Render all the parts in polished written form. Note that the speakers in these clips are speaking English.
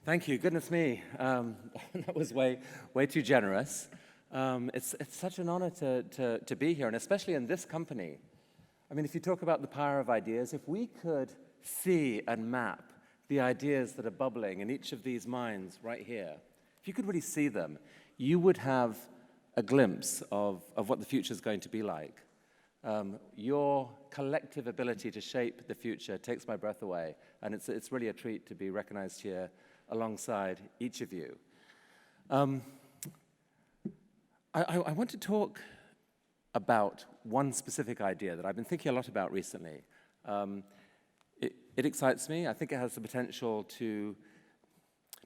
Thank you. Goodness me, that was way too generous. It's such an honor to be here, and especially in this company. I mean, if you talk about the power of ideas, if we could see and map the ideas that are bubbling in each of these minds right here, if you could really see them, you would have a glimpse of what the future is going to be like. Your collective ability to shape the future takes my breath away, and it's really a treat to be recognized here alongside each of you. I want to talk about one specific idea that I've been thinking a lot about recently. It excites me. I think it has the potential to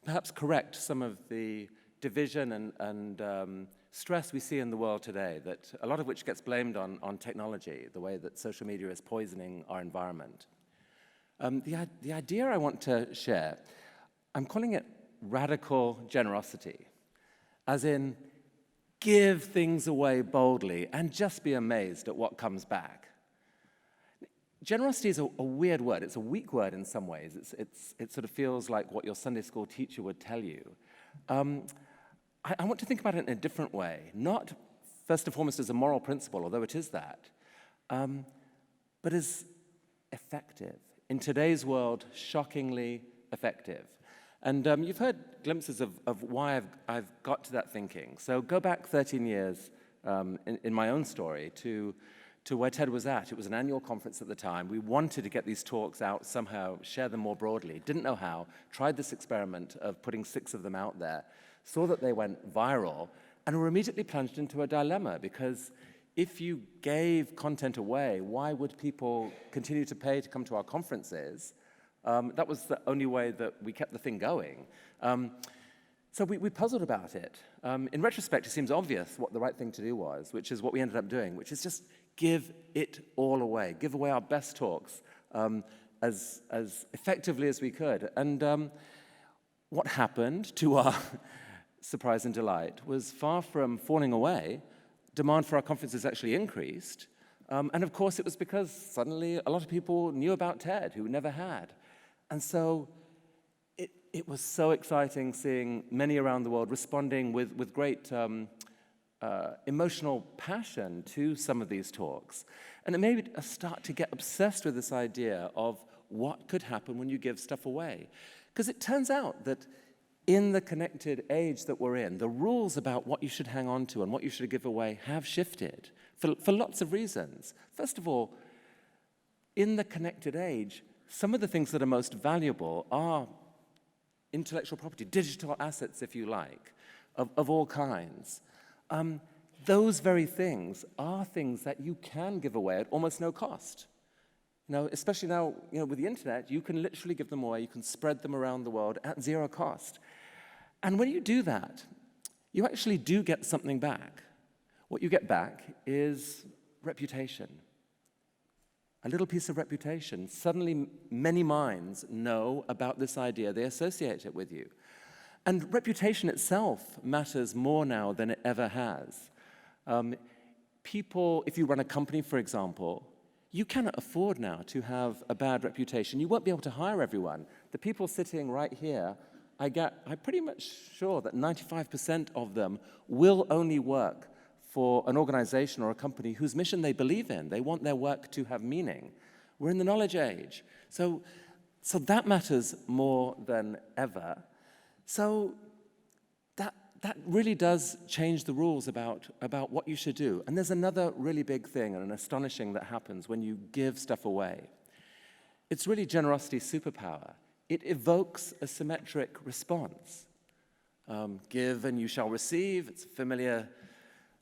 perhaps correct some of the division and stress we see in the world today, that a lot of which gets blamed on technology, the way that social media is poisoning our environment. The idea I want to share, I'm calling it radical generosity, as in give things away boldly and just be amazed at what comes back. Generosity is a weird word. It's a weak word in some ways. It sort of feels like what your Sunday school teacher would tell you. I want to think about it in a different way, not first and foremost as a moral principle, although it is that, but as effective. In today's world, shockingly effective. And you've heard glimpses of why I've got to that thinking. So go back 13 years in my own story to where TED was at. It was an annual conference at the time. We wanted to get these talks out somehow, share them more broadly. Didn't know how. Tried this experiment of putting 6 of them out there. Saw that they went viral, and were immediately plunged into a dilemma, because if you gave content away, why would people continue to pay to come to our conferences? That was the only way that we kept the thing going. So we puzzled about it. In retrospect, it seems obvious what the right thing to do was, which is what we ended up doing, which is just give it all away, give away our best talks as effectively as we could. And what happened, to our surprise and delight, was far from falling away. Demand for our conferences actually increased. And of course, it was because suddenly a lot of people knew about TED who never had. And so it was so exciting seeing many around the world responding with great emotional passion to some of these talks. And it made us start to get obsessed with this idea of what could happen when you give stuff away. Because it turns out that in the connected age that we're in, the rules about what you should hang on to and what you should give away have shifted for lots of reasons. First of all, in the connected age, some of the things that are most valuable are intellectual property, digital assets, if you like, of all kinds. Those very things are things that you can give away at almost no cost. Especially now, with the internet, you can literally give them away. You can spread them around the world at zero cost. And when you do that, you actually do get something back. What you get back is reputation. A little piece of reputation. Suddenly, many minds know about this idea. They associate it with you. And reputation itself matters more now than it ever has. People, if you run a company, for example, you cannot afford now to have a bad reputation. You won't be able to hire everyone. The people sitting right here, I'm pretty much sure that 95% of them will only work for an organization or a company whose mission they believe in. They want their work to have meaning. We're in the knowledge age. So that matters more than ever. So that really does change the rules about what you should do. And there's another really big thing and an astonishing that happens when you give stuff away. It's really generosity's superpower. It evokes a symmetric response. Give and you shall receive. It's a familiar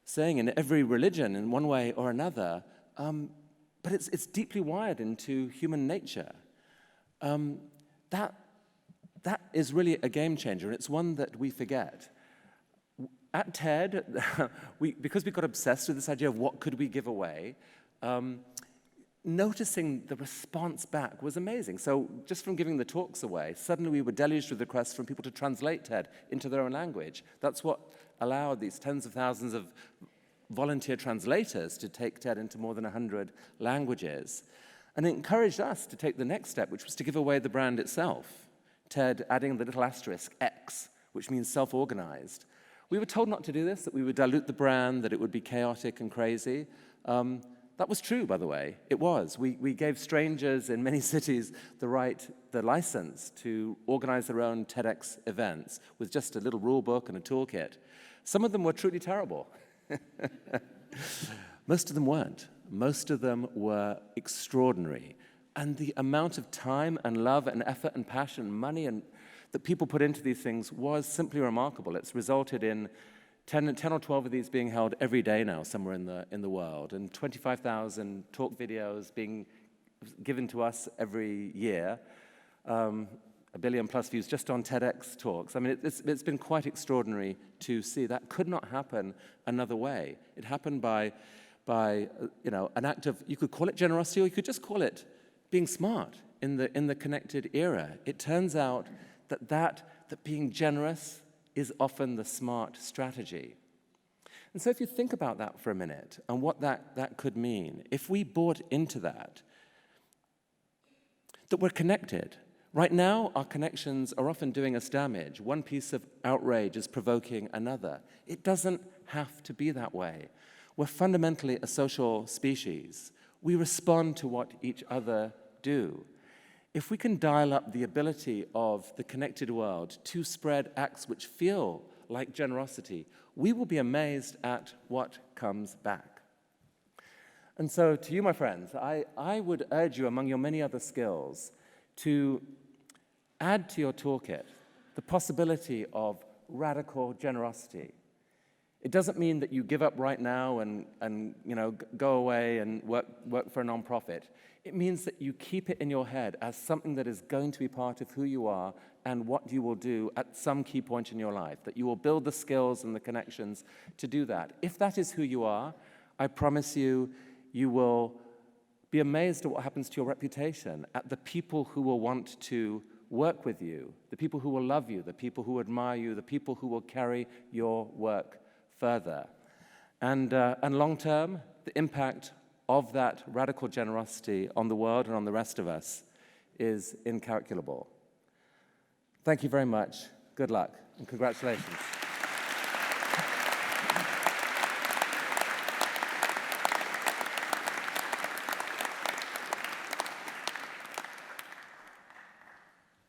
saying in every religion in one way or another. But it's deeply wired into human nature. That is really a game changer, and it's one that we forget. At TED, because we got obsessed with this idea of what could we give away, noticing the response back was amazing. So just from giving the talks away, suddenly we were deluged with requests from people to translate TED into their own language. That's what allowed these tens of thousands of volunteer translators to take TED into more than 100 languages. And it encouraged us to take the next step, which was to give away the brand itself, TED adding the little asterisk X, which means self-organized. We were told not to do this, that we would dilute the brand, that it would be chaotic and crazy. That was true, by the way. It was. We gave strangers in many cities the license to organize their own TEDx events with just a little rule book and a toolkit. Some of them were truly terrible. Most of them weren't. Most of them were extraordinary. And the amount of time and love and effort and passion and money that people put into these things was simply remarkable. It's resulted in 10 or 12 of these being held every day now somewhere in the world, and 25,000 talk videos being given to us every year, 1 billion plus views just on TEDx talks. I mean, it's been quite extraordinary to see. That could not happen another way. It happened by an act of, you could call it generosity, or you could just call it being smart in the connected era. It turns out that being generous is often the smart strategy. And so if you think about that for a minute and what that could mean, if we bought into that we're connected. Right now, our connections are often doing us damage. One piece of outrage is provoking another. It doesn't have to be that way. We're fundamentally a social species. We respond to what each other do. If we can dial up the ability of the connected world to spread acts which feel like generosity, we will be amazed at what comes back. And so to you, my friends, I would urge you, among your many other skills, to add to your toolkit the possibility of radical generosity. It doesn't mean that you give up right now and go away and work for a nonprofit. It means that you keep it in your head as something that is going to be part of who you are and what you will do at some key point in your life, that you will build the skills and the connections to do that. If that is who you are, I promise you, you will be amazed at what happens to your reputation, at the people who will want to work with you, the people who will love you, the people who admire you, the people who will carry your work further. And long term, the impact of that radical generosity on the world and on the rest of us is incalculable. Thank you very much. Good luck and congratulations.